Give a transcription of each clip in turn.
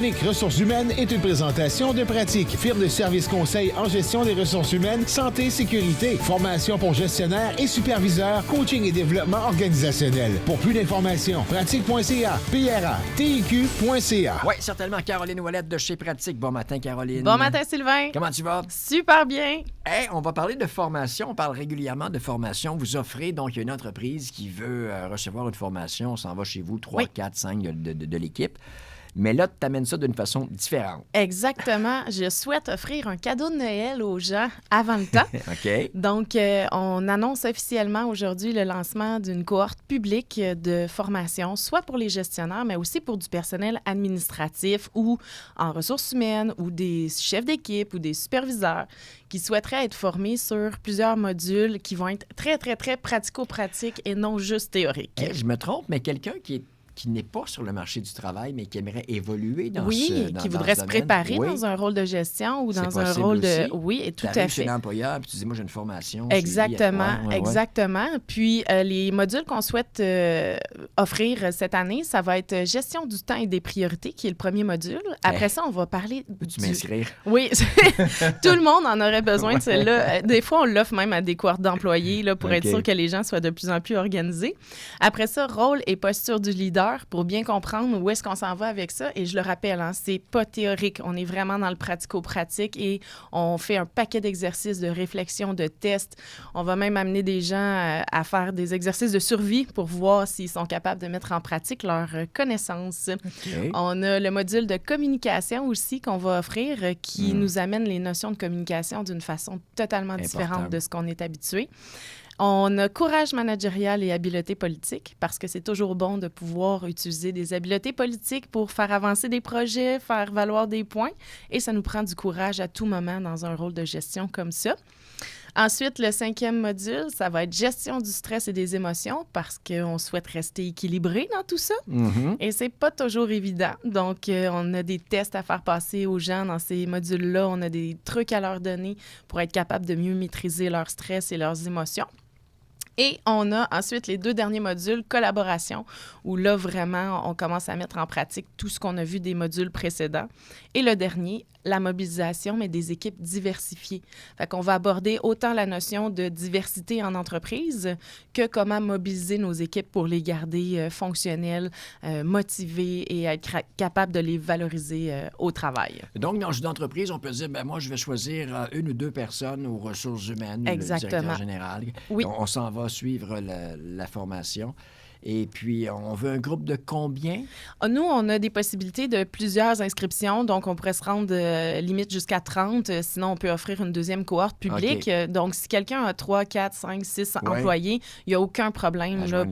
Ressources humaines est une présentation de Pratique, firme de services conseil en gestion des ressources humaines, santé, sécurité, formation pour gestionnaires et superviseurs, coaching et développement organisationnel. Pour plus d'informations, pratique.ca, PRA-TIQ.ca. Oui, certainement. Caroline Ouellette de chez Pratique. Bon matin, Caroline. Bon matin, Sylvain. Comment tu vas? Super bien. Hey, on va parler de formation. On parle régulièrement de formation. Vous offrez donc une entreprise qui veut recevoir une formation. On s'en va chez vous, 3, 4, 5 de l'équipe. Mais là, tu amènes ça d'une façon différente. Exactement. Je souhaite offrir un cadeau de Noël aux gens avant le temps. OK. Donc, on annonce officiellement aujourd'hui le lancement d'une cohorte publique de formation, soit pour les gestionnaires, mais aussi pour du personnel administratif ou en ressources humaines ou des chefs d'équipe ou des superviseurs qui souhaiteraient être formés sur plusieurs modules qui vont être très, très, très pratico-pratiques et non juste théoriques. Hey, je me trompe, mais quelqu'un qui n'est pas sur le marché du travail, mais qui aimerait évoluer dans qui voudrait se préparer dans un rôle de gestion ou dans un rôle de... Aussi. Oui, tout à fait. Chez l'employeur, puis tu dis, moi, j'ai une formation. Exactement, exactement. Puis, les modules qu'on souhaite offrir cette année, ça va être gestion du temps et des priorités, qui est le premier module. Après ça, on va parler Peux-tu m'inscrire? Oui, tout le monde en aurait besoin de celle-là. Des fois, on l'offre même à des cohortes d'employés là, pour être sûr que les gens soient de plus en plus organisés. Après ça, rôle et posture du leader, pour bien comprendre où est-ce qu'on s'en va avec ça. Et je le rappelle, c'est pas théorique. On est vraiment dans le pratico-pratique et on fait un paquet d'exercices de réflexion, de tests. On va même amener des gens à faire des exercices de survie pour voir s'ils sont capables de mettre en pratique leurs connaissances. Okay. On a le module de communication aussi qu'on va offrir qui nous amène les notions de communication d'une façon totalement différente de ce qu'on est habitué. On a courage managérial et habileté politique parce que c'est toujours bon de pouvoir utiliser des habiletés politiques pour faire avancer des projets, faire valoir des points et ça nous prend du courage à tout moment dans un rôle de gestion comme ça. Ensuite, le 5e module, ça va être gestion du stress et des émotions parce qu'on souhaite rester équilibré dans tout ça. Mm-hmm. Et c'est pas toujours évident. Donc, on a des tests à faire passer aux gens dans ces modules-là. On a des trucs à leur donner pour être capable de mieux maîtriser leur stress et leurs émotions. Et on a ensuite les 2 derniers modules, collaboration, où là, vraiment, on commence à mettre en pratique tout ce qu'on a vu des modules précédents. Et le dernier, la mobilisation, mais des équipes diversifiées. Fait qu'on va aborder autant la notion de diversité en entreprise que comment mobiliser nos équipes pour les garder fonctionnelles, motivées et être capable de les valoriser au travail. Donc, dans une entreprise, on peut dire, moi, je vais choisir 1 ou 2 personnes aux ressources humaines, Exactement. Le directeur général. Oui. On s'en va suivre la formation. Et puis, on veut un groupe de combien? Nous, on a des possibilités de plusieurs inscriptions. Donc, on pourrait se rendre limite jusqu'à 30. Sinon, on peut offrir une deuxième cohorte publique. Okay. Donc, si quelqu'un a 3, 4, 5, 6 employés, il n'y a aucun problème là,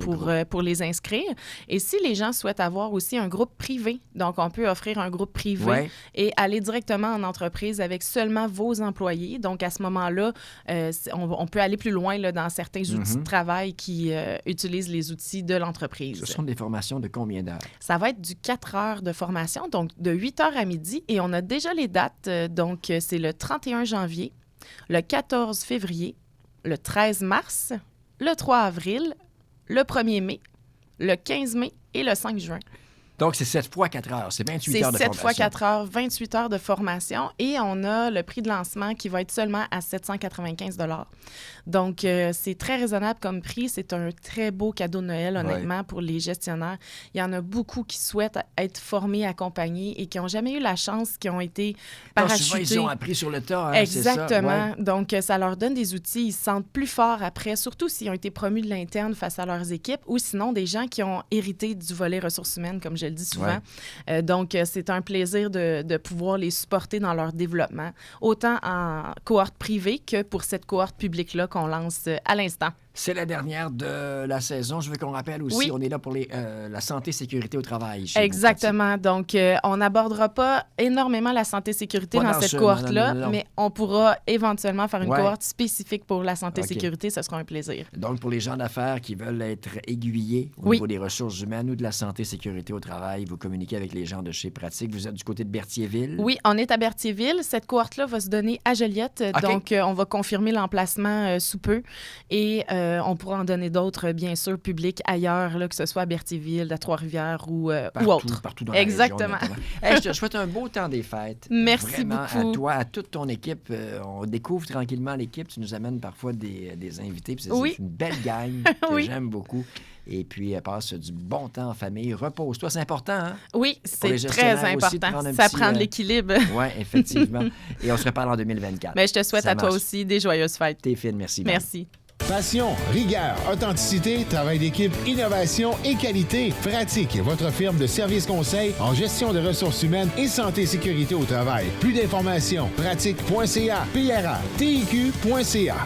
pour les inscrire. Et si les gens souhaitent avoir aussi un groupe privé, donc on peut offrir un groupe privé et aller directement en entreprise avec seulement vos employés. Donc, à ce moment-là, on peut aller plus loin là, dans certains outils de travail qui utilisent les outils de l'entreprise. Ce sont des formations de combien d'heures? Ça va être du 4 heures de formation, donc de 8 heures à midi. Et on a déjà les dates. Donc, c'est le 31 janvier, le 14 février, le 13 mars, le 3 avril, le 1er mai, le 15 mai et le 5 juin. Donc, c'est 7 fois 4 heures. C'est 28 heures de formation. C'est 7 fois 4 heures, 28 heures de formation. Et on a le prix de lancement qui va être seulement à 795 $. Donc, c'est très raisonnable comme prix. C'est un très beau cadeau de Noël, honnêtement, pour les gestionnaires. Il y en a beaucoup qui souhaitent être formés, accompagnés et qui n'ont jamais eu la chance, qui ont été parachutés. Souvent, ils ont appris sur le tas. Exactement. C'est ça? Ouais. Donc, ça leur donne des outils. Ils se sentent plus forts après, surtout s'ils ont été promus de l'interne face à leurs équipes ou sinon des gens qui ont hérité du volet ressources humaines, comme je le dis souvent. Ouais. Donc, c'est un plaisir de pouvoir les supporter dans leur développement, autant en cohorte privée que pour cette cohorte publique-là qu'on lance à l'instant. C'est la dernière de la saison. Je veux qu'on rappelle aussi, on est là pour la santé et sécurité au travail. Exactement. Donc, on n'abordera pas énormément la santé et sécurité dans cette cohorte-là, mais on pourra éventuellement faire une cohorte spécifique pour la santé et sécurité. Ce sera un plaisir. Donc, pour les gens d'affaires qui veulent être aiguillés au niveau des ressources humaines ou de la santé et sécurité au travail, vous communiquez avec les gens de chez Pratique. Vous êtes du côté de Berthierville? Oui, on est à Berthierville. Cette cohorte-là va se donner à Joliette. Donc, on va confirmer l'emplacement sous peu. Et On pourra en donner d'autres, bien sûr, publics ailleurs, là, que ce soit à Berthierville, à Trois-Rivières ou autre. Partout dans Exactement. la région. Hey, je te souhaite un beau temps des fêtes. Merci Vraiment, beaucoup. à toi, à toute ton équipe. On découvre tranquillement l'équipe. Tu nous amènes parfois des invités. Puis Oui. C'est une belle gang que Oui. j'aime beaucoup. Et puis, passe du bon temps en famille. Repose-toi, c'est important, hein? Oui, Pour les c'est gestionnaires très aussi, de important. prendre un Ça petit, prend de l'équilibre. Oui, effectivement. Et on se reparle en 2024. Mais je te souhaite Ça à toi marche. aussi des joyeuses fêtes. T'es fine, merci. Bye. Merci. Passion, rigueur, authenticité, travail d'équipe, innovation et qualité. Pratique, votre firme de services conseils en gestion de ressources humaines et santé et sécurité au travail. Plus d'informations, pratique.ca, PRA, TIQ.ca.